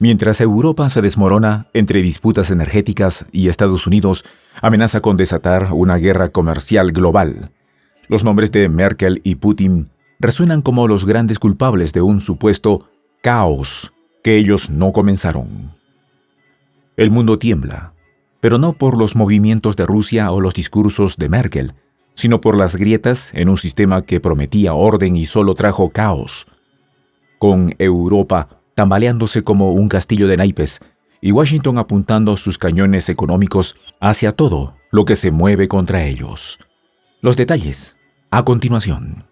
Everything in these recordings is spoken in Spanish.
Mientras Europa se desmorona entre disputas energéticas y Estados Unidos amenaza con desatar una guerra comercial global, los nombres de Merkel y Putin resuenan como los grandes culpables de un supuesto caos que ellos no comenzaron. El mundo tiembla, pero no por los movimientos de Rusia o los discursos de Merkel, sino por las grietas en un sistema que prometía orden y solo trajo caos. Con Europa tambaleándose como un castillo de naipes y Washington apuntando sus cañones económicos hacia todo lo que se mueve contra ellos. Los detalles, a continuación.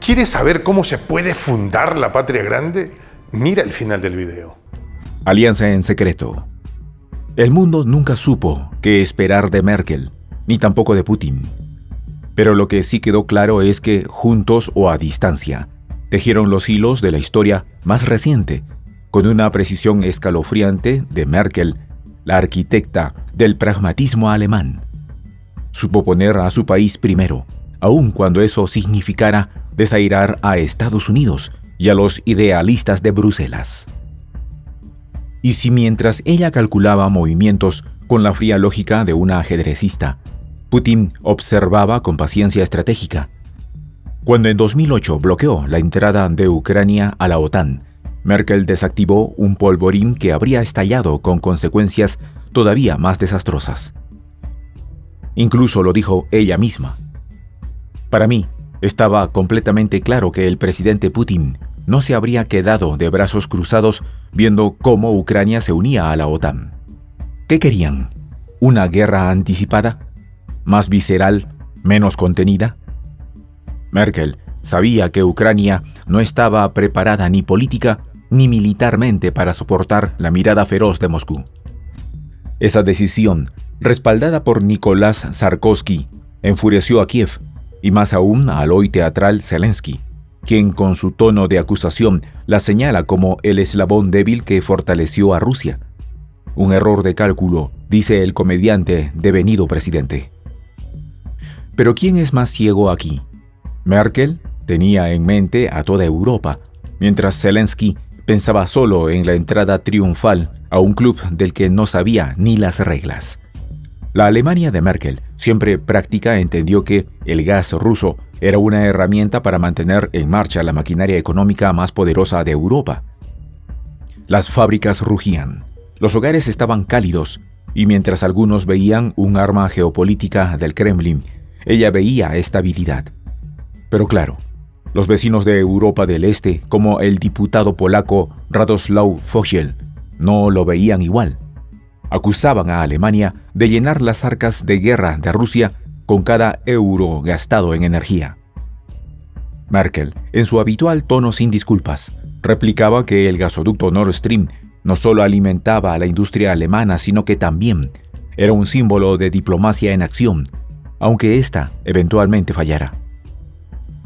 ¿Quieres saber cómo se puede fundar la patria grande? Mira el final del video. Alianza en secreto. El mundo nunca supo qué esperar de Merkel, ni tampoco de Putin. Pero lo que sí quedó claro es que, juntos o a distancia, tejieron los hilos de la historia más reciente, con una precisión escalofriante de Merkel, la arquitecta del pragmatismo alemán. Supo poner a su país primero, aun cuando eso significara desairar a Estados Unidos y a los idealistas de Bruselas. Y si mientras ella calculaba movimientos con la fría lógica de una ajedrecista, Putin observaba con paciencia estratégica. Cuando en 2008 bloqueó la entrada de Ucrania a la OTAN, Merkel desactivó un polvorín que habría estallado con consecuencias todavía más desastrosas. Incluso lo dijo ella misma. Para mí, estaba completamente claro que el presidente Putin no se habría quedado de brazos cruzados viendo cómo Ucrania se unía a la OTAN. ¿Qué querían? ¿Una guerra anticipada? ¿Más visceral? ¿Menos contenida? Merkel sabía que Ucrania no estaba preparada ni política ni militarmente para soportar la mirada feroz de Moscú. Esa decisión, respaldada por Nicolás Sarkozy, enfureció a Kiev y más aún al hoy teatral Zelensky, quien con su tono de acusación la señala como el eslabón débil que fortaleció a Rusia. Un error de cálculo, dice el comediante devenido presidente. Pero ¿quién es más ciego aquí? Merkel tenía en mente a toda Europa, mientras Zelensky pensaba solo en la entrada triunfal a un club del que no sabía ni las reglas. La Alemania de Merkel, siempre práctica, entendió que el gas ruso era una herramienta para mantener en marcha la maquinaria económica más poderosa de Europa. Las fábricas rugían, los hogares estaban cálidos, y mientras algunos veían un arma geopolítica del Kremlin, ella veía estabilidad. Pero claro, los vecinos de Europa del Este, como el diputado polaco Radoslaw Fogiel, no lo veían igual. Acusaban a Alemania de llenar las arcas de guerra de Rusia con cada euro gastado en energía. Merkel, en su habitual tono sin disculpas, replicaba que el gasoducto Nord Stream no solo alimentaba a la industria alemana, sino que también era un símbolo de diplomacia en acción, aunque ésta eventualmente fallara.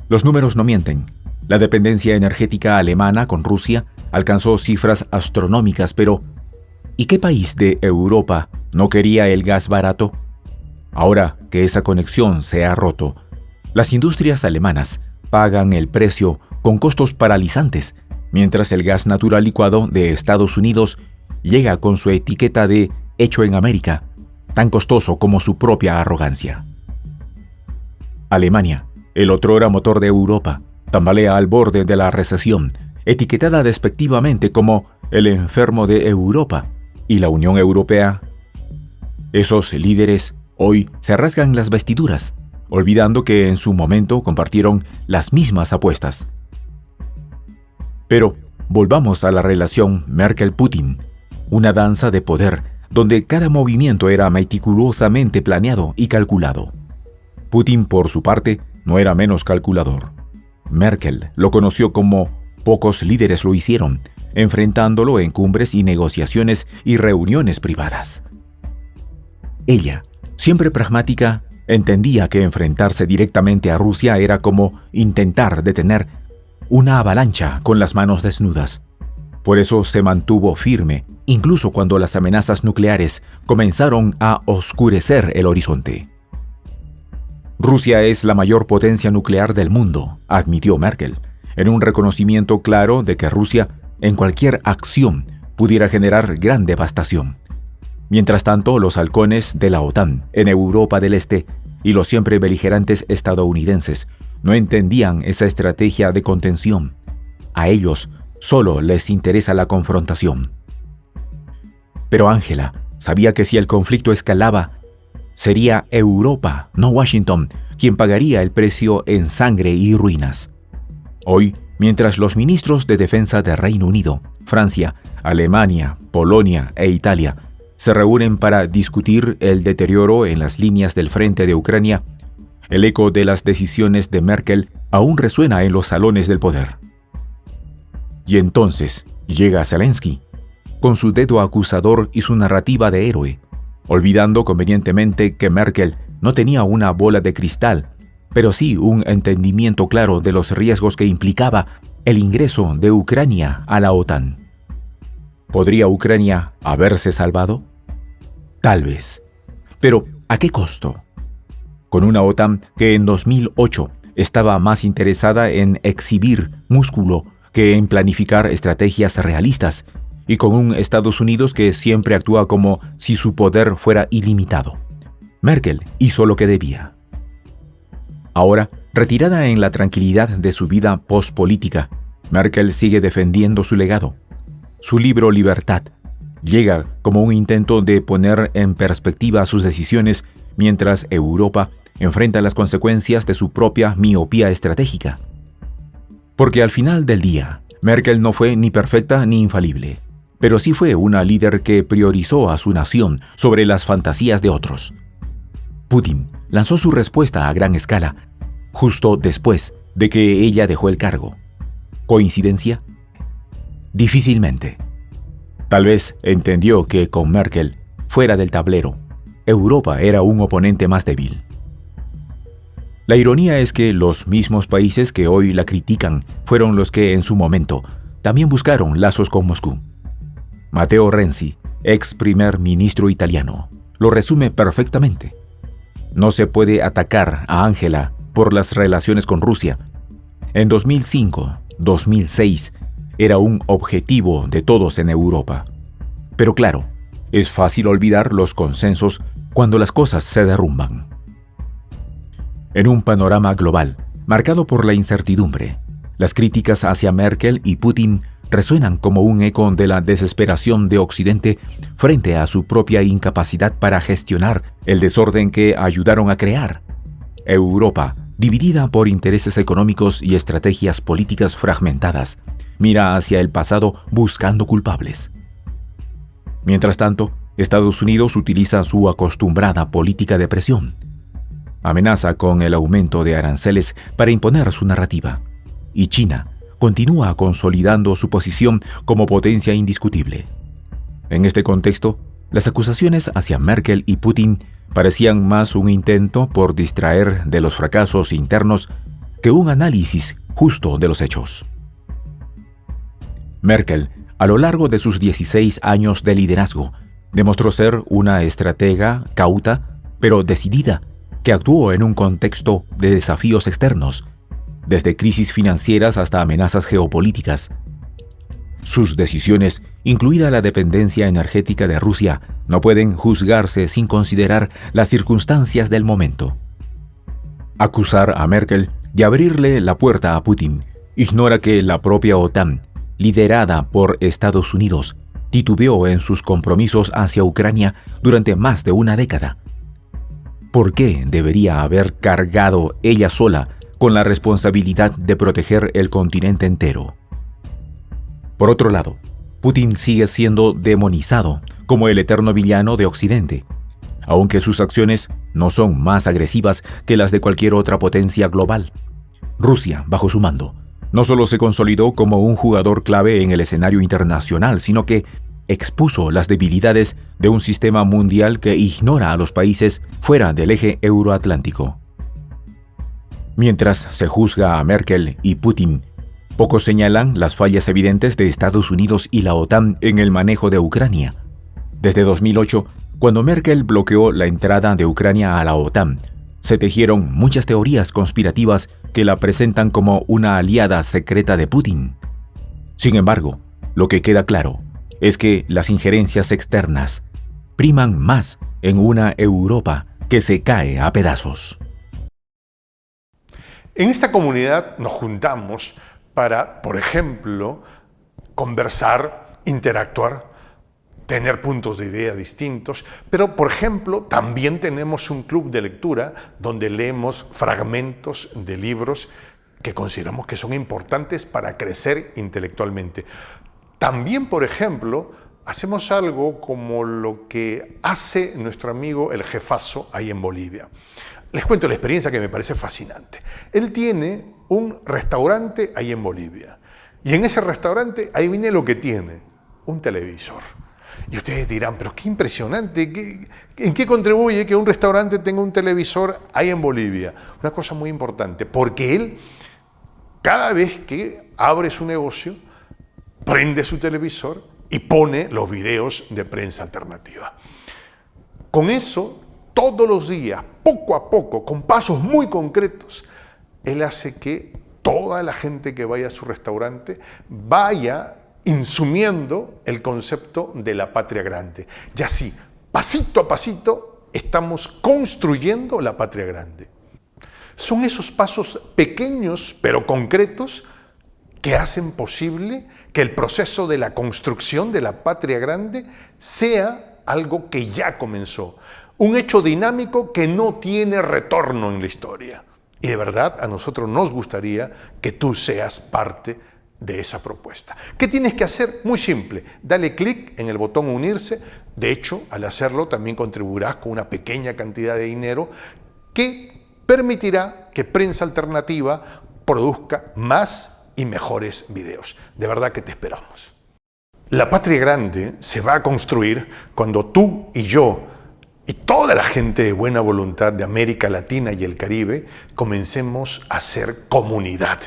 Los números no mienten. La dependencia energética alemana con Rusia alcanzó cifras astronómicas, pero ¿y qué país de Europa no quería el gas barato? Ahora que esa conexión se ha roto, las industrias alemanas pagan el precio con costos paralizantes, mientras el gas natural licuado de Estados Unidos llega con su etiqueta de hecho en América, tan costoso como su propia arrogancia. Alemania, el otrora motor de Europa, tambalea al borde de la recesión, etiquetada despectivamente como el enfermo de Europa, y la Unión Europea. Esos líderes hoy se rasgan las vestiduras, olvidando que en su momento compartieron las mismas apuestas. Pero volvamos a la relación Merkel-Putin, una danza de poder donde cada movimiento era meticulosamente planeado y calculado. Putin, por su parte, no era menos calculador. Merkel lo conoció como pocos líderes lo hicieron, enfrentándolo en cumbres y negociaciones y reuniones privadas. Ella, siempre pragmática, entendía que enfrentarse directamente a Rusia era como intentar detener una avalancha con las manos desnudas. Por eso se mantuvo firme, incluso cuando las amenazas nucleares comenzaron a oscurecer el horizonte. Rusia es la mayor potencia nuclear del mundo, admitió Merkel, en un reconocimiento claro de que Rusia, en cualquier acción, pudiera generar gran devastación. Mientras tanto, los halcones de la OTAN en Europa del Este y los siempre beligerantes estadounidenses no entendían esa estrategia de contención. A ellos solo les interesa la confrontación. Pero Angela sabía que si el conflicto escalaba, sería Europa, no Washington, quien pagaría el precio en sangre y ruinas. Hoy, mientras los ministros de defensa de Reino Unido, Francia, Alemania, Polonia e Italia se reúnen para discutir el deterioro en las líneas del frente de Ucrania, el eco de las decisiones de Merkel aún resuena en los salones del poder. Y entonces llega Zelensky, con su dedo acusador y su narrativa de héroe, olvidando convenientemente que Merkel no tenía una bola de cristal, pero sí un entendimiento claro de los riesgos que implicaba el ingreso de Ucrania a la OTAN. ¿Podría Ucrania haberse salvado? Tal vez. Pero ¿a qué costo? Con una OTAN que en 2008 estaba más interesada en exhibir músculo que en planificar estrategias realistas, y con un Estados Unidos que siempre actúa como si su poder fuera ilimitado. Merkel hizo lo que debía. Ahora, retirada en la tranquilidad de su vida postpolítica, Merkel sigue defendiendo su legado. Su libro Libertad llega como un intento de poner en perspectiva sus decisiones mientras Europa enfrenta las consecuencias de su propia miopía estratégica. Porque al final del día, Merkel no fue ni perfecta ni infalible, pero sí fue una líder que priorizó a su nación sobre las fantasías de otros. Putin lanzó su respuesta a gran escala justo después de que ella dejó el cargo. ¿Coincidencia? Difícilmente. Tal vez entendió que con Merkel fuera del tablero, Europa era un oponente más débil. La ironía es que los mismos países que hoy la critican fueron los que en su momento también buscaron lazos con Moscú. Matteo Renzi, ex primer ministro italiano, lo resume perfectamente. No se puede atacar a Angela por las relaciones con Rusia. En 2005, 2006, era un objetivo de todos en Europa. Pero claro, es fácil olvidar los consensos cuando las cosas se derrumban. En un panorama global, marcado por la incertidumbre, las críticas hacia Merkel y Putin resuenan como un eco de la desesperación de Occidente frente a su propia incapacidad para gestionar el desorden que ayudaron a crear. Europa, dividida por intereses económicos y estrategias políticas fragmentadas, mira hacia el pasado buscando culpables. Mientras tanto, Estados Unidos utiliza su acostumbrada política de presión. Amenaza con el aumento de aranceles para imponer su narrativa, y China continúa consolidando su posición como potencia indiscutible. En este contexto, las acusaciones hacia Merkel y Putin parecían más un intento por distraer de los fracasos internos que un análisis justo de los hechos. Merkel, a lo largo de sus 16 años de liderazgo, demostró ser una estratega cauta, pero decidida, que actuó en un contexto de desafíos externos, desde crisis financieras hasta amenazas geopolíticas. Sus decisiones, incluida la dependencia energética de Rusia, no pueden juzgarse sin considerar las circunstancias del momento. Acusar a Merkel de abrirle la puerta a Putin ignora que la propia OTAN, liderada por Estados Unidos, titubeó en sus compromisos hacia Ucrania durante más de una década. ¿Por qué debería haber cargado ella sola con la responsabilidad de proteger el continente entero? Por otro lado, Putin sigue siendo demonizado como el eterno villano de Occidente, aunque sus acciones no son más agresivas que las de cualquier otra potencia global. Rusia, bajo su mando, no solo se consolidó como un jugador clave en el escenario internacional, sino que expuso las debilidades de un sistema mundial que ignora a los países fuera del eje euroatlántico. Mientras se juzga a Merkel y Putin, pocos señalan las fallas evidentes de Estados Unidos y la OTAN en el manejo de Ucrania. Desde 2008, cuando Merkel bloqueó la entrada de Ucrania a la OTAN, Se tejieron muchas teorías conspirativas que la presentan como una aliada secreta de Putin. Sin embargo, lo que queda claro es que las injerencias externas priman más en una Europa que se cae a pedazos. En esta comunidad nos juntamos para, por ejemplo, conversar, interactuar, tener puntos de idea distintos, pero, por ejemplo, también tenemos un club de lectura donde leemos fragmentos de libros que consideramos que son importantes para crecer intelectualmente. También, por ejemplo, hacemos algo como lo que hace nuestro amigo el jefazo ahí en Bolivia. Les cuento la experiencia que me parece fascinante. Él tiene un restaurante ahí en Bolivia. Y en ese restaurante, ahí viene lo que tiene, un televisor. Y ustedes dirán, pero qué impresionante, ¿en qué contribuye que un restaurante tenga un televisor ahí en Bolivia? Una cosa muy importante, porque él, cada vez que abre su negocio, prende su televisor y pone los videos de prensa alternativa. Con eso, todos los días, poco a poco, con pasos muy concretos, él hace que toda la gente que vaya a su restaurante vaya insumiendo el concepto de la patria grande. Y así, pasito a pasito, estamos construyendo la patria grande. Son esos pasos pequeños pero concretos que hacen posible que el proceso de la construcción de la patria grande sea algo que ya comenzó. Un hecho dinámico que no tiene retorno en la historia. Y de verdad, a nosotros nos gustaría que tú seas parte de esa propuesta. ¿Qué tienes que hacer? Muy simple. Dale clic en el botón unirse. De hecho, al hacerlo también contribuirás con una pequeña cantidad de dinero que permitirá que Prensa Alternativa produzca más y mejores videos. De verdad que te esperamos. La patria grande se va a construir cuando tú y yo y toda la gente de buena voluntad de América Latina y el Caribe comencemos a ser comunidad.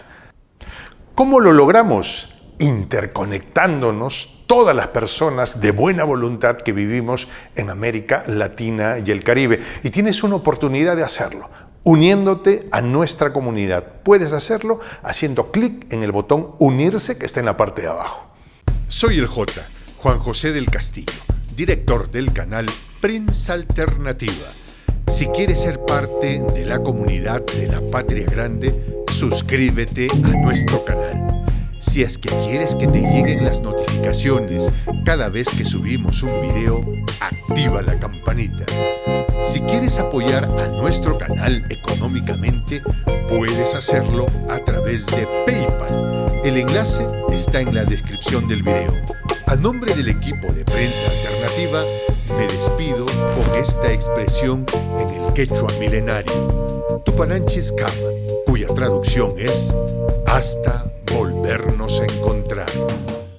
¿Cómo lo logramos? Interconectándonos todas las personas de buena voluntad que vivimos en América Latina y el Caribe. Y tienes una oportunidad de hacerlo, uniéndote a nuestra comunidad. Puedes hacerlo haciendo clic en el botón unirse que está en la parte de abajo. Soy el J, Juan José del Castillo, director del canal Prensa Alternativa. Si quieres ser parte de la comunidad de la Patria Grande, suscríbete a nuestro canal. Si es que quieres que te lleguen las notificaciones cada vez que subimos un video, activa la campanita. Si quieres apoyar a nuestro canal económicamente, puedes hacerlo a través de PayPal. El enlace está en la descripción del video. A nombre del equipo de Prensa Alternativa, me despido con esta expresión en el quechua milenario, Tupananchis Kama, cuya traducción es hasta volvernos a encontrar.